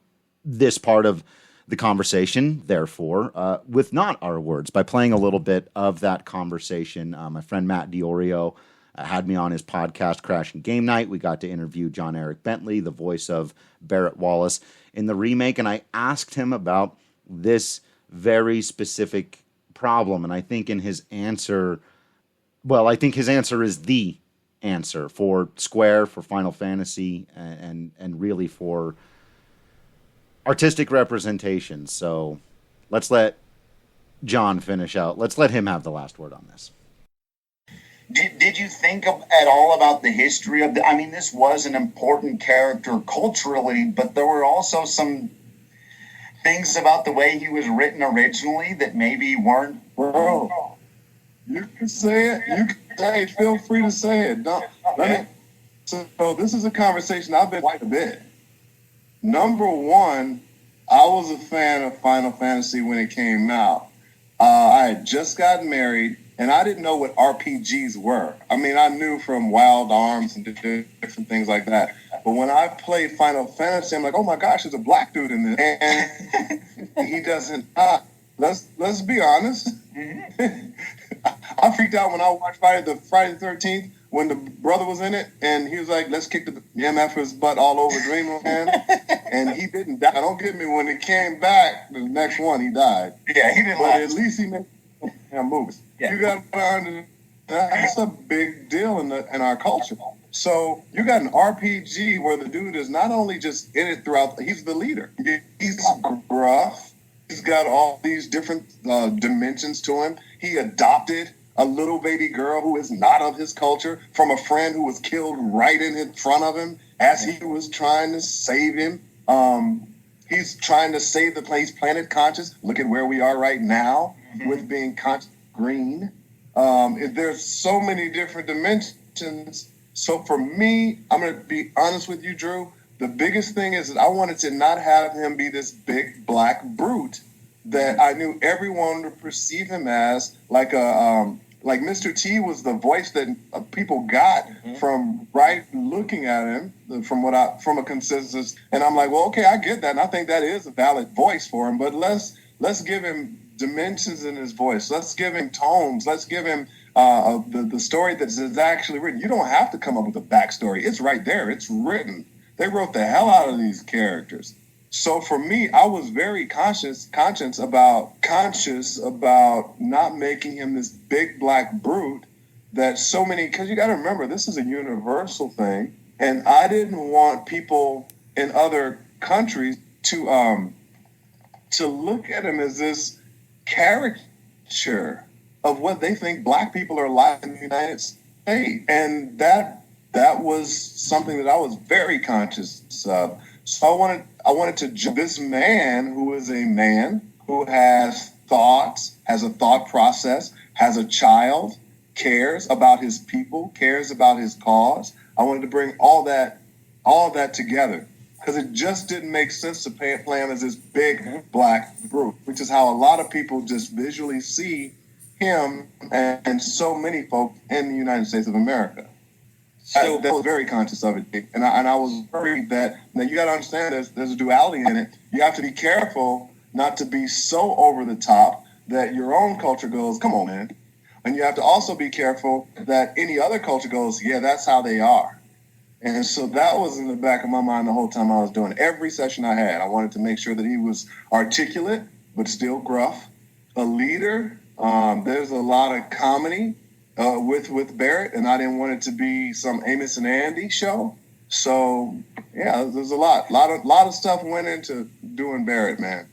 this part of the conversation, therefore, with not our words, by playing a little bit of that conversation. My friend Matt Diorio had me on his podcast, Crashing Game Night. We got to interview John Eric Bentley, the voice of Barrett Wallace in the remake, and I asked him about this very specific problem, and I think his answer is the answer for Square, for Final Fantasy, and really for artistic representation. So let's let John finish out. Let's let him have the last word on this. Did you think at all about the history of this was an important character culturally, but there were also some things about the way he was written originally that maybe weren't. Bro, you can say it. You can say it. Feel free to say it. So this is a conversation I've been quite a bit. Number one, I was a fan of Final Fantasy when it came out. I had just gotten married, and I didn't know what RPGs were. I knew from Wild Arms and different things like that. But when I played Final Fantasy, I'm like, oh my gosh, there's a black dude in this. And he doesn't. Let's be honest. I freaked out when I watched Friday the 13th when the brother was in it, and he was like, let's kick the MF's butt all over Dreamland. And he didn't die. Don't get me, when it came back, the next one, he died. Yeah, he didn't. But at least he made movies. Yeah. You got to understand, that's a big deal in our culture. So you got an RPG where the dude is not only just in it throughout, he's the leader. He's gruff. He's got all these different dimensions to him. He adopted a little baby girl who is not of his culture from a friend who was killed right in front of him as he was trying to save him. He's trying to save the place, planet conscious. Look at where we are right now with being conscious green. There's so many different dimensions. So for me, I'm going to be honest with you, Drew. The biggest thing is that I wanted to not have him be this big black brute that I knew everyone would perceive him as, like Mr. T was the voice that people got from looking at him from a consensus. And I'm like, well, okay, I get that. And I think that is a valid voice for him, but let's give him dimensions in his voice. Let's give him tones. Let's give him the story that's actually written. You don't have to come up with a backstory. It's right there. It's written. They wrote the hell out of these characters. So for me, I was very conscious about not making him this big black brute that so many, because you got to remember, this is a universal thing. And I didn't want people in other countries to look at him as this caricature of what they think black people are like in the United States. And that was something that I was very conscious of. So I wanted to this man who is a man who has thoughts, has a thought process, has a child, cares about his people, cares about his cause. I wanted to bring all that together, because it just didn't make sense to play him as this big black brute, which is how a lot of people just visually see him and so many folk in the United States of America. So I was very conscious of it, and I was worried that now you got to understand there's a duality in it. You have to be careful not to be so over the top that your own culture goes, "Come on, man," and you have to also be careful that any other culture goes, "Yeah, that's how they are." And so that was in the back of my mind the whole time I was doing it. Every session I had, I wanted to make sure that he was articulate but still gruff, a leader. There's a lot of comedy with Barrett, and I didn't want it to be some Amos and Andy show. So yeah, there's a lot of stuff went into doing Barrett, man.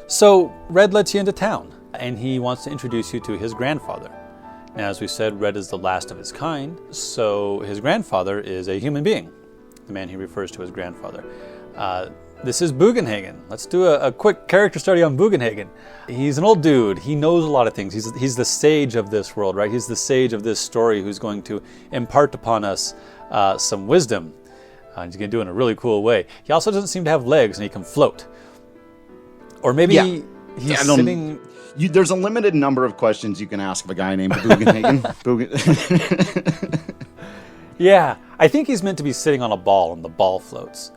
So Red lets you into town, and he wants to introduce you to his grandfather. Now, as we said, Red is the last of his kind, so his grandfather is a human being, the man he refers to as grandfather. This is Bugenhagen. Let's do a quick character study on Bugenhagen. He's an old dude. He knows a lot of things. He's the sage of this world, right? He's the sage of this story who's going to impart upon us some wisdom. He's going to do it in a really cool way. He also doesn't seem to have legs, and he can float. Or maybe he's sitting... There's a limited number of questions you can ask of a guy named Bugenhagen. Yeah, I think he's meant to be sitting on a ball, and the ball floats.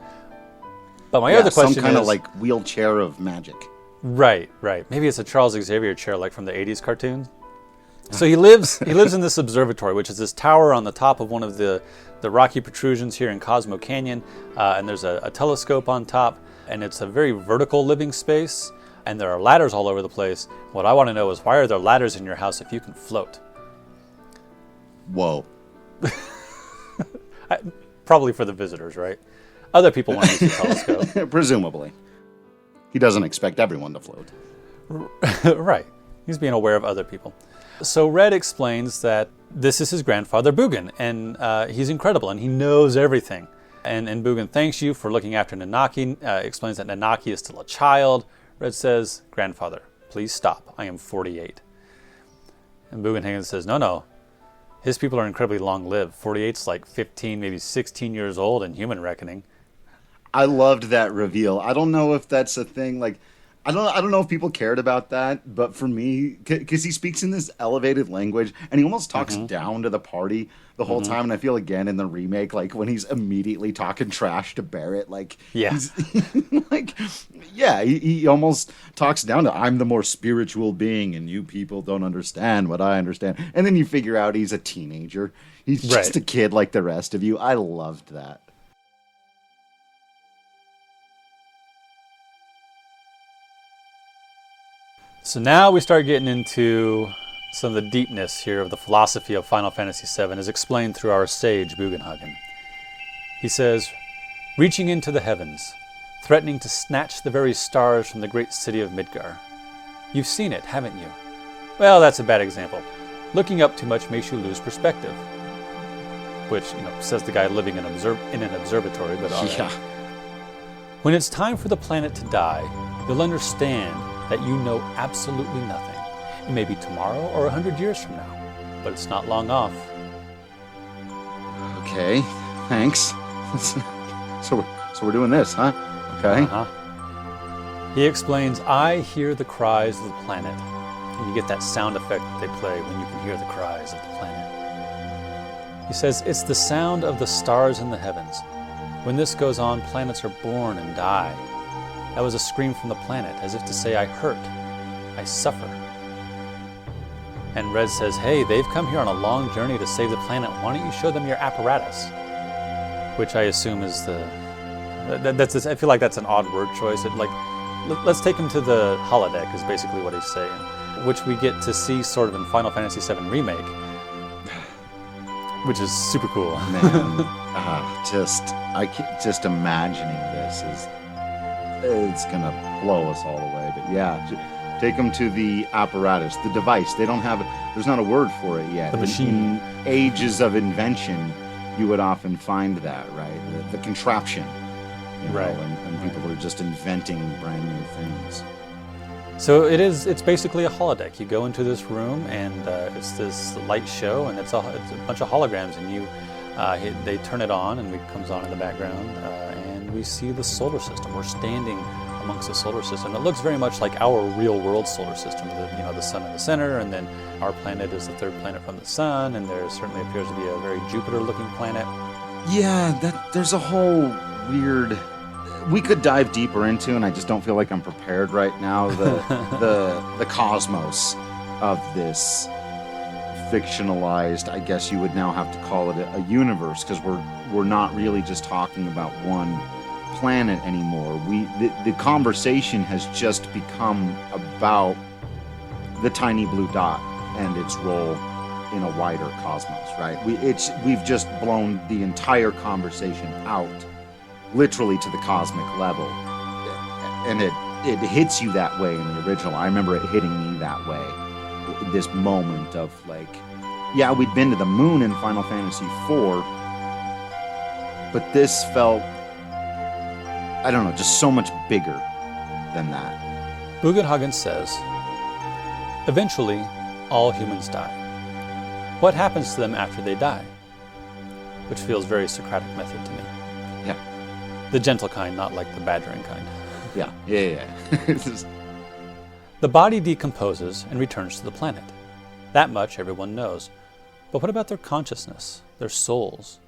But my other question is... some kind of like wheelchair of magic. Right. Maybe it's a Charles Xavier chair, like from the 80s cartoons. So he lives in this observatory, which is this tower on the top of one of the rocky protrusions here in Cosmo Canyon, and there's a telescope on top. And it's a very vertical living space, and there are ladders all over the place. What I want to know is, why are there ladders in your house if you can float? Whoa. Probably for the visitors, right? Other people want to use the telescope. Presumably. He doesn't expect everyone to float. Right. He's being aware of other people. So Red explains that this is his grandfather, Bugen, and he's incredible, and he knows everything. And Bugen thanks you for looking after Nanaki, explains that Nanaki is still a child. Red says, "Grandfather, please stop. I am 48. And Bugenhagen says, no. His people are incredibly long-lived. 48's like 15, maybe 16 years old in human reckoning." I loved that reveal. I don't know if that's a thing, like... I don't know if people cared about that, but for me, because he speaks in this elevated language, and he almost talks down to the party the whole time, and I feel again in the remake, like when he's immediately talking trash to Barrett, like, he's, like, yeah, he almost talks down to, "I'm the more spiritual being, and you people don't understand what I understand." And then you figure out he's a teenager. He's just a kid like the rest of you. I loved that. So now we start getting into some of the deepness here of the philosophy of Final Fantasy VII as explained through our sage, Bugenhagen. He says, "Reaching into the heavens, threatening to snatch the very stars from the great city of Midgar. You've seen it, haven't you? Well, that's a bad example. Looking up too much makes you lose perspective." Which, says the guy living in an observatory, but all right. Yeah. "When it's time for the planet to die, you'll understand that you know absolutely nothing. It may be tomorrow or 100 years from now, but it's not long off." Okay, thanks. So we're doing this, huh? Okay. He explains, "I hear the cries of the planet." And you get that sound effect that they play when you can hear the cries of the planet. He says, "It's the sound of the stars in the heavens. When this goes on, planets are born and die. That was a scream from the planet, as if to say, I hurt, I suffer." And Red says, "Hey, they've come here on a long journey to save the planet. Why don't you show them your apparatus?" Which I assume is the I feel like that's an odd word choice. Let's take him to the holodeck is basically what he's saying, which we get to see sort of in Final Fantasy VII Remake, which is super cool. Man, just imagining this it's gonna blow us all away. But yeah, take them to the apparatus, the device. There's not a word for it yet. The machine. In ages of invention, you would often find that, right? The contraption. Right. And people are just inventing brand new things. So it's basically a holodeck. You go into this room and it's this light show, and it's a bunch of holograms, and they turn it on, and it comes on in the background, and we see the solar system. We're standing amongst the solar system. It looks very much like our real world solar system. The sun in the center, and then our planet is the third planet from the sun, and there certainly appears to be a very Jupiter-looking planet. Yeah, there's a whole weird. We could dive deeper into, and I just don't feel like I'm prepared right now. The cosmos of this fictionalized, I guess you would now have to call it a universe, because we're not really just talking about one planet anymore. The conversation has just become about the tiny blue dot and its role in a wider cosmos, right? We've just blown the entire conversation out, literally to the cosmic level, and it hits you that way in the original. I remember it hitting me that way. This moment of like, yeah, we'd been to the moon in Final Fantasy IV, but this felt, I don't know, just so much bigger than that. Bugenhagen says, eventually, all humans die. What happens to them after they die? Which feels very Socratic method to me. Yeah. The gentle kind, not like the badgering kind. Yeah. The body decomposes and returns to the planet. That much everyone knows. But what about their consciousness, their souls?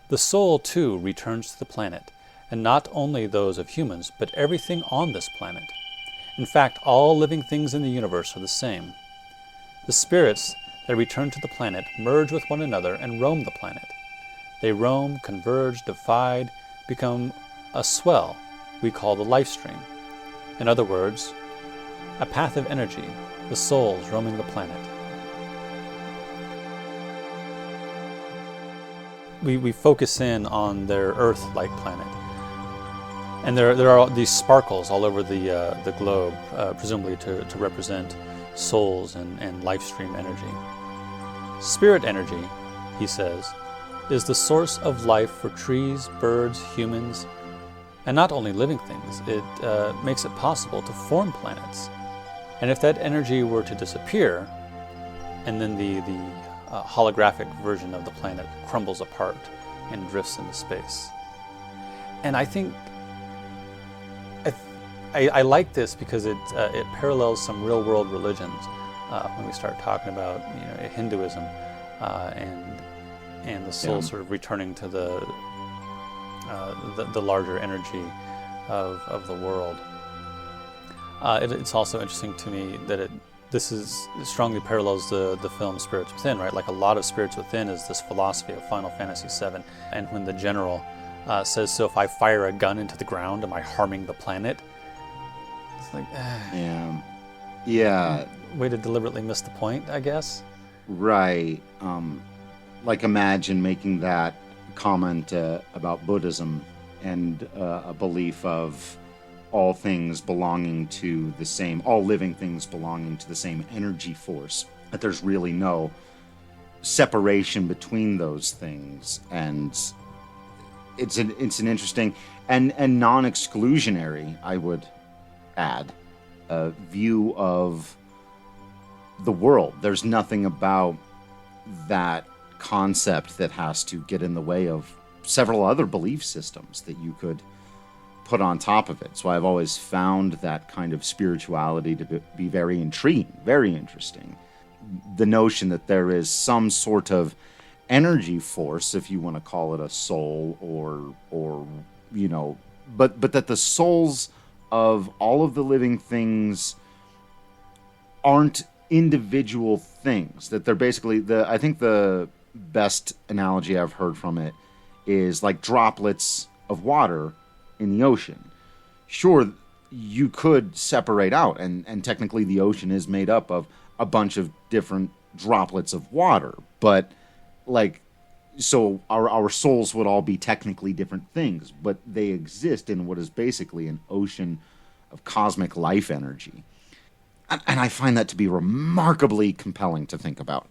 The soul, too, returns to the planet, and not only those of humans, but everything on this planet. In fact, all living things in the universe are the same. The spirits that return to the planet merge with one another and roam the planet. They roam, converge, divide, become a swell we call the life stream. In other words, a path of energy, the souls roaming the planet. We focus in on their Earth-like planet. And there are these sparkles all over the globe, presumably to represent souls and life stream energy. Spirit energy, he says, is the source of life for trees, birds, humans, and not only living things. It makes it possible to form planets. And if that energy were to disappear, and then the holographic version of the planet crumbles apart and drifts into space. And I think I like this because it parallels some real world religions when we start talking about Hinduism and the soul sort of returning to the larger energy of the world. It's also interesting to me that this strongly parallels the film Spirits Within, right? Like a lot of Spirits Within is this philosophy of Final Fantasy VII, and when the general says, "So if I fire a gun into the ground, am I harming the planet?" It's like, yeah. Way to deliberately miss the point, I guess. Right. Like imagine making that comment about Buddhism and a belief of all things belonging to the same, all living things belonging to the same energy force, that there's really no separation between those things. And it's an interesting and non-exclusionary, I would add, view of the world. There's nothing about that concept that has to get in the way of several other belief systems that you could put on top of it. So I've always found that kind of spirituality to be very intriguing, very interesting. The notion that there is some sort of energy force, if you want to call it a soul, or but that the souls of all of the living things aren't individual things, that they're basically I think the best analogy I've heard from it is like droplets of water in the ocean. Sure, you could separate out, and technically the ocean is made up of a bunch of different droplets of water, but like, so our souls would all be technically different things, but they exist in what is basically an ocean of cosmic life energy. And I find that to be remarkably compelling to think about.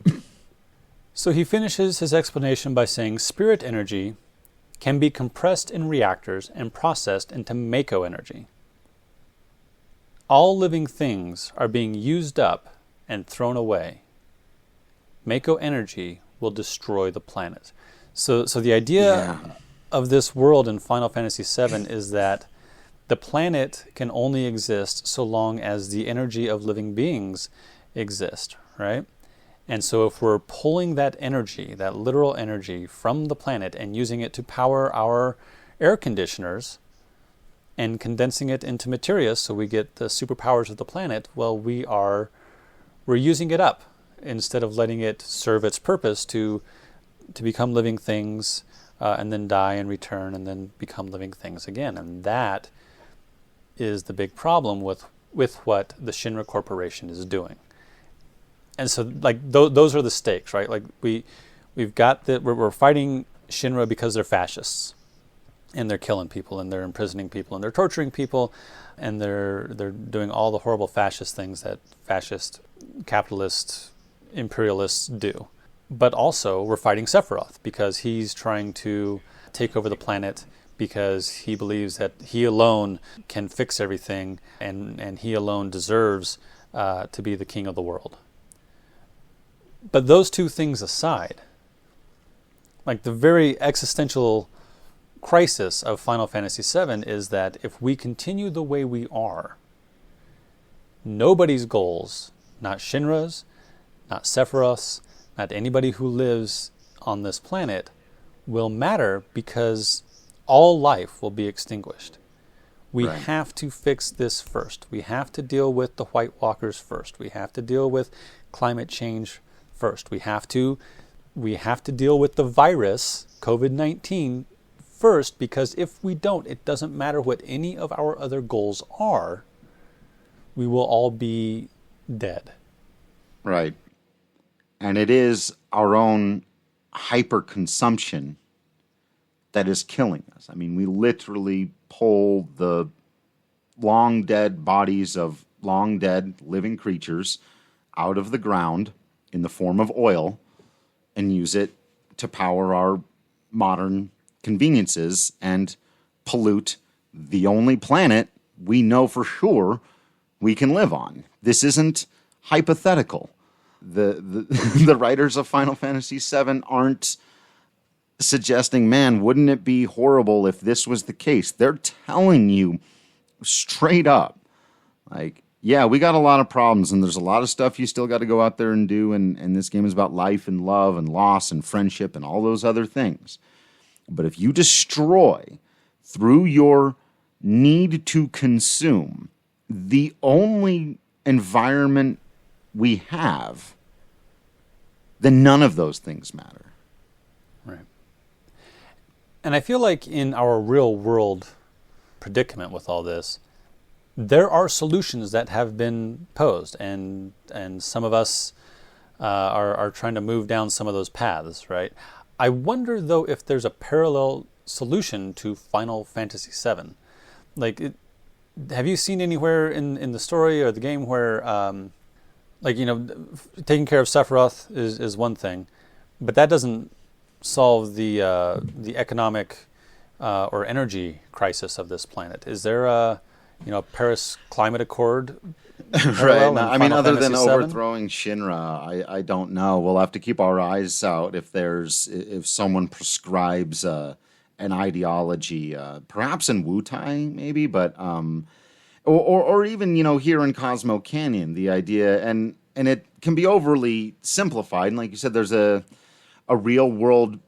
So he finishes his explanation by saying spirit energy can be compressed in reactors and processed into Mako energy. All living things are being used up and thrown away. Mako energy will destroy the planet. So the idea of this world in Final Fantasy VII is that the planet can only exist so long as the energy of living beings exist, right? And so if we're pulling that energy, that literal energy, from the planet and using it to power our air conditioners and condensing it into materia so we get the superpowers of the planet, well, we're using it up instead of letting it serve its purpose to become living things and then die and return and then become living things again. And that is the big problem with what the Shinra Corporation is doing. And so, like, those are the stakes, right? Like, we've got we're fighting Shinra because they're fascists, and they're killing people, and they're imprisoning people, and they're torturing people, and they're doing all the horrible fascist things that fascist, capitalist, imperialists do. But also, we're fighting Sephiroth because he's trying to take over the planet, because he believes that he alone can fix everything, and he alone deserves to be the king of the world. But those two things aside, like, the very existential crisis of Final Fantasy VII is that if we continue the way we are, nobody's goals, not Shinra's, not Sephiroth's, not anybody who lives on this planet, will matter, because all life will be extinguished. We have to fix this first. We have to deal with the White Walkers first. We have to deal with climate change first. We have to deal with the virus, COVID-19, first, because if we don't, it doesn't matter what any of our other goals are, we will all be dead. Right. And it is our own hyper-consumption that is killing us. I mean, we literally pull the long dead bodies of long dead living creatures out of the ground in the form of oil and use it to power our modern conveniences and pollute the only planet we know for sure we can live on. This isn't hypothetical. The writers of Final Fantasy VII aren't suggesting, man, wouldn't it be horrible if this was the case? They're telling you straight up, like, yeah, we got a lot of problems, and there's a lot of stuff you still got to go out there and do, and this game is about life and love and loss and friendship and all those other things. But if you destroy, through your need to consume, the only environment we have, then none of those things matter. Right. And I feel like in our real world predicament with all this, there are solutions that have been posed, and some of us are trying to move down some of those paths, right? I wonder, though, if there's a parallel solution to Final Fantasy VII. Like, have you seen anywhere in the story or the game where, taking care of Sephiroth is one thing, but that doesn't solve the economic or energy crisis of this planet? Is there a Paris Climate Accord? Right. No, I mean, other Fantasy than VII? overthrowing Shinra, I don't know. We'll have to keep our eyes out if someone prescribes an ideology, perhaps in Wutai, maybe, but or even here in Cosmo Canyon, the idea, and it can be overly simplified. And like you said, there's a real world,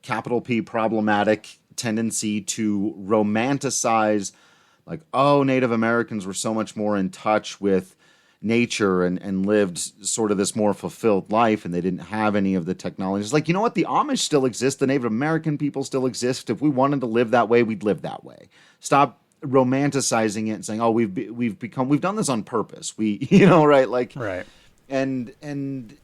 capital P, problematic tendency to romanticize, like, oh, Native Americans were so much more in touch with nature and lived sort of this more fulfilled life, and they didn't have any of the technologies. Like, you know what? The Amish still exist. The Native American people still exist. If we wanted to live that way, we'd live that way. stop romanticizing it and saying, "Oh, we've done this on purpose." We, you know, right? Like, Right. And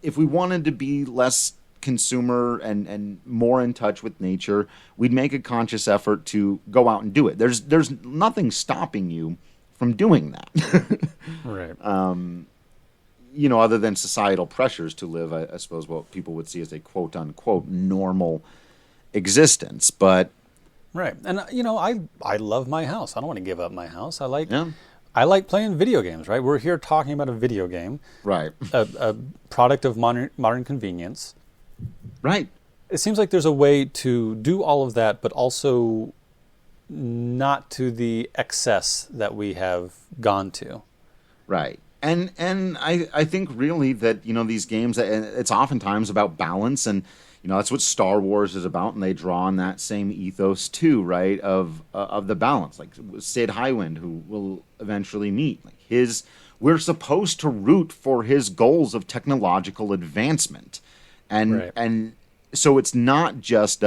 if we wanted to be less consumer and more in touch with nature, we'd make a conscious effort to go out and do it. There's nothing stopping you from doing that. Right. You know, other than societal pressures to live, I suppose, what people would see as a quote unquote normal existence. But Right. And, you know, I love my house. I don't want to give up my house. yeah, I like playing video games, right? We're here talking about a video game, right, a product of modern convenience. right. It seems like there's a way to do all of that, but also not to the excess that we have gone to. Right. And I think really that, you know, these games, it's oftentimes about balance, and, you know, that's what Star Wars is about, and they draw on that same ethos too, right? Of the balance, like Sid Highwind, who will eventually meet. Like we're supposed to root for his goals of technological advancement, and Right. and so it's not just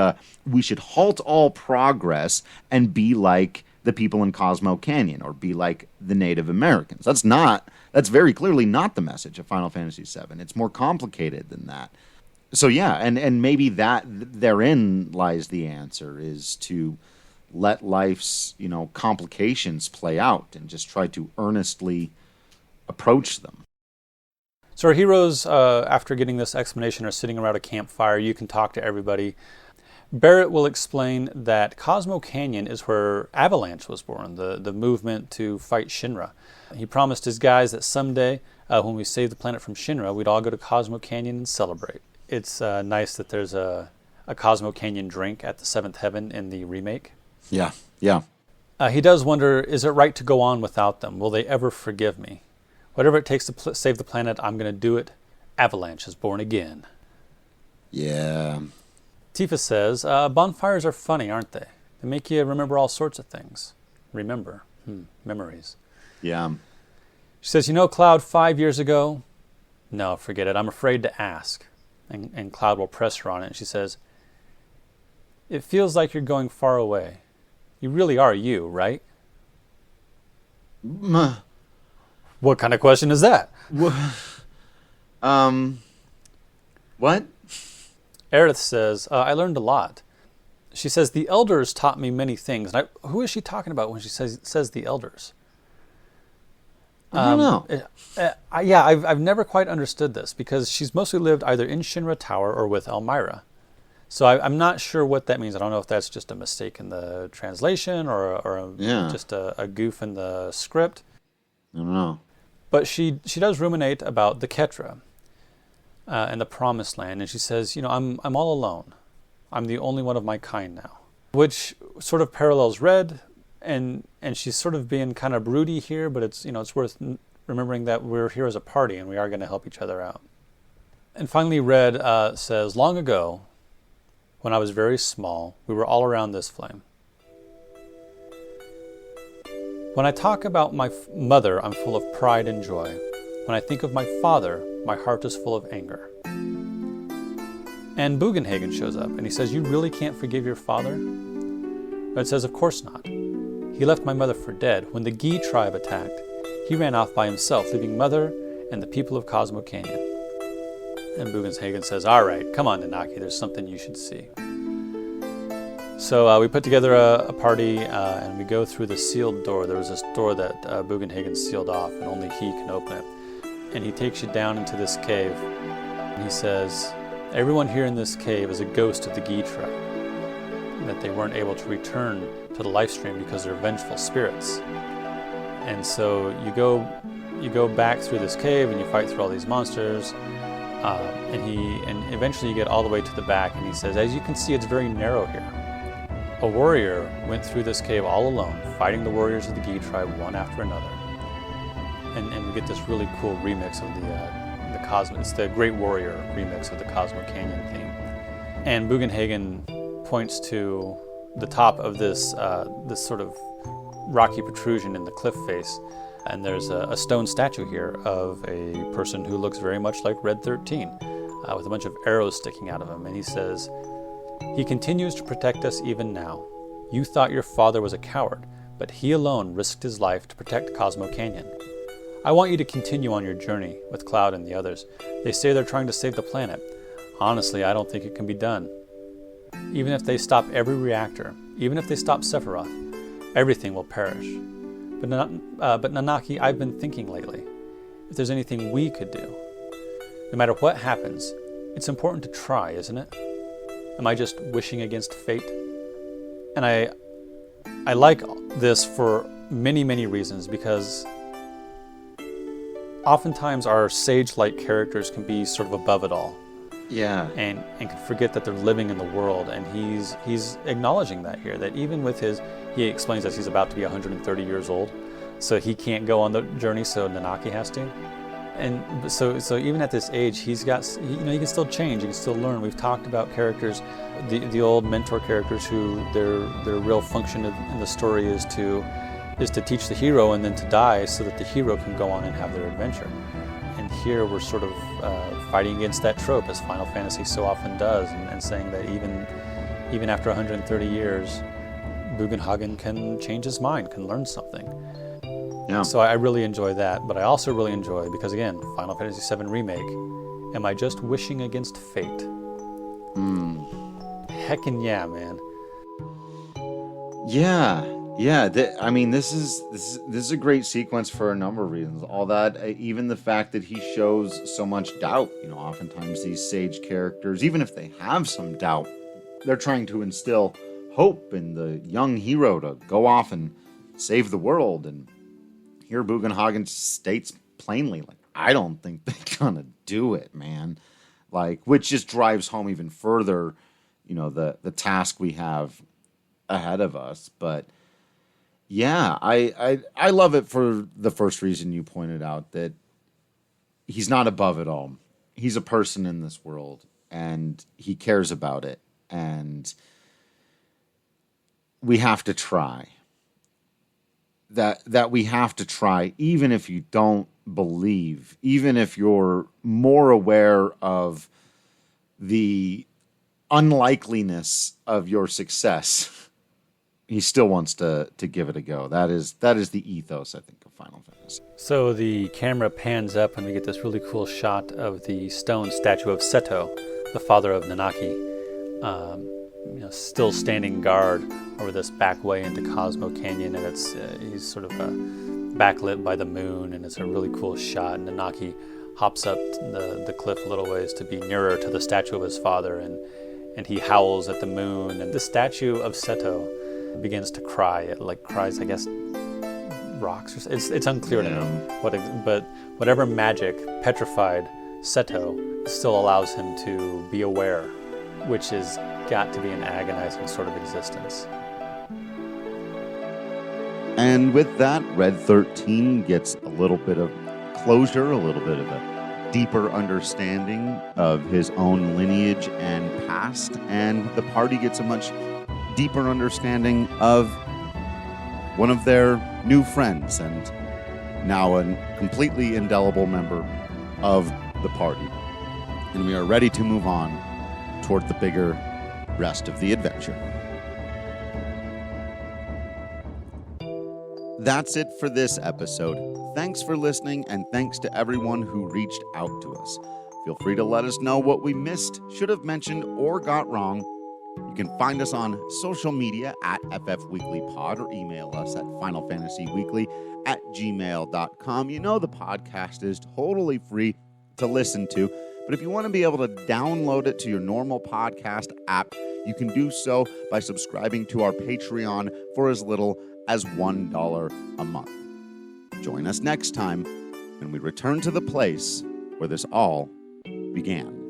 we should halt all progress and be like the people in Cosmo Canyon or be like the Native Americans. That's very clearly not the message of Final Fantasy VII. It's more complicated than that. So yeah, and maybe that therein lies the answer, is to let life's, you know, complications play out and just try to earnestly approach them. So our heroes, after getting this explanation, are sitting around a campfire. You can talk to everybody. Barrett will explain that Cosmo Canyon is where Avalanche was born, the movement to fight Shinra. He promised his guys that someday, when we save the planet from Shinra, we'd all go to Cosmo Canyon and celebrate. It's nice that there's a Cosmo Canyon drink at the Seventh Heaven in the remake. Yeah, yeah. He does wonder, is it right to go on without them? Will they ever forgive me? Whatever it takes to save the planet, I'm going to do it. Avalanche is born again. Yeah. Tifa says, bonfires are funny, aren't they? They make you remember all sorts of things. Remember. Memories. Yeah. She says, you know, Cloud, 5 years ago? No, forget it. I'm afraid to ask. And Cloud will press her on it. And she says, it feels like you're going far away. You really are you, right? What kind of question is that? What? Aerith says, I learned a lot. She says, the elders taught me many things. And who is she talking about when she says the elders? I don't know. I've never quite understood this, because she's mostly lived either in Shinra Tower or with Elmira. So I'm not sure what that means. I don't know if that's just a mistake in the translation or just a goof in the script. I don't know. But she does ruminate about the Ketra and the Promised Land, and she says, you know, I'm all alone. I'm the only one of my kind now, which sort of parallels Red, and she's sort of being kind of broody here, but it's, you know, it's worth remembering that we're here as a party and we are going to help each other out. And finally, Red says, long ago, when I was very small, we were all around this flame. When I talk about my mother, I'm full of pride and joy. When I think of my father, my heart is full of anger. And Bugenhagen shows up, and he says, you really can't forgive your father? Red says, of course not. He left my mother for dead. When the Gi tribe attacked, he ran off by himself, leaving mother and the people of Cosmo Canyon. And Bugenhagen says, all right, come on, Nanaki, there's something you should see. So we put together a party, and we go through the sealed door. There was this door that Bugenhagen sealed off, and only he can open it. And he takes you down into this cave, and he says, everyone here in this cave is a ghost of the Gi tribe, and that they weren't able to return to the life stream because they're vengeful spirits. And so you go back through this cave, and you fight through all these monsters, and eventually you get all the way to the back, and he says, as you can see, it's very narrow here. A warrior went through this cave all alone, fighting the warriors of the Gi tribe one after another. And we get this really cool remix of the Cosmo. It's the Great Warrior remix of the Cosmo Canyon theme. And Bugenhagen points to the top of this sort of rocky protrusion in the cliff face, and there's a stone statue here of a person who looks very much like Red XIII, with a bunch of arrows sticking out of him. And he says, he continues to protect us even now. You thought your father was a coward, but he alone risked his life to protect Cosmo Canyon. I want you to continue on your journey with Cloud and the others. They say they're trying to save the planet. Honestly, I don't think it can be done. Even if they stop every reactor, even if they stop Sephiroth, everything will perish. But Nanaki, I've been thinking lately, if there's anything we could do. No matter what happens, it's important to try, isn't it? Am I just wishing against fate? And I like this for many, many reasons, because oftentimes our sage-like characters can be sort of above it all. Yeah. And can forget that they're living in the world, and he's acknowledging that here, that even with he explains that he's about to be 130 years old, so he can't go on the journey, so Nanaki has to. And so even at this age, he can still change, he can still learn. We've talked about characters, the old mentor characters who their real function in the story is to teach the hero and then to die so that the hero can go on and have their adventure. And here we're sort of fighting against that trope, as Final Fantasy so often does, and saying that even after 130 years, Bugenhagen can change his mind, can learn something. Yeah. So I really enjoy that, but I also really enjoy, because again, Final Fantasy VII Remake, am I just wishing against fate? Heckin' yeah, man. Yeah. This is a great sequence for a number of reasons. All that, even the fact that he shows so much doubt. Oftentimes these sage characters, even if they have some doubt, they're trying to instill hope in the young hero to go off and save the world. And here Bugenhagen states plainly, I don't think they're gonna do it, man. Which just drives home even further, the task we have ahead of us. But yeah, I love it for the first reason you pointed out, that he's not above it all. He's a person in this world, and he cares about it, and we have to try. That we have to try, even if you don't believe, even if you're more aware of the unlikeliness of your success. He still wants to give it a go. That is the ethos, I think, of Final Fantasy. So the camera pans up and we get this really cool shot of the stone statue of Seto, the father of Nanaki, still standing guard over this back way into Cosmo Canyon, and he's sort of backlit by the moon, and it's a really cool shot. And Nanaki hops up the cliff a little ways to be nearer to the statue of his father, and he howls at the moon, and the statue of Seto begins to cry. It cries, I guess, rocks. It's unclear to me. But whatever magic petrified Seto still allows him to be aware, which has got to be an agonizing sort of existence. And with that, Red XIII gets a little bit of closure, a little bit of a deeper understanding of his own lineage and past, and the party gets a much deeper understanding of one of their new friends, and now a completely indelible member of the party. And we are ready to move on toward the bigger rest of the adventure. That's it for this episode. Thanks for listening, and thanks to everyone who reached out to us. Feel free to let us know what we missed, should have mentioned, or got wrong. You can find us on social media at FFWeeklyPod, or email us at FinalFantasyWeekly@gmail.com. The podcast is totally free to listen to, but if you want to be able to download it to your normal podcast app, you can do so by subscribing to our Patreon for as little as $1 a month. Join us next time when we return to the place where this all began.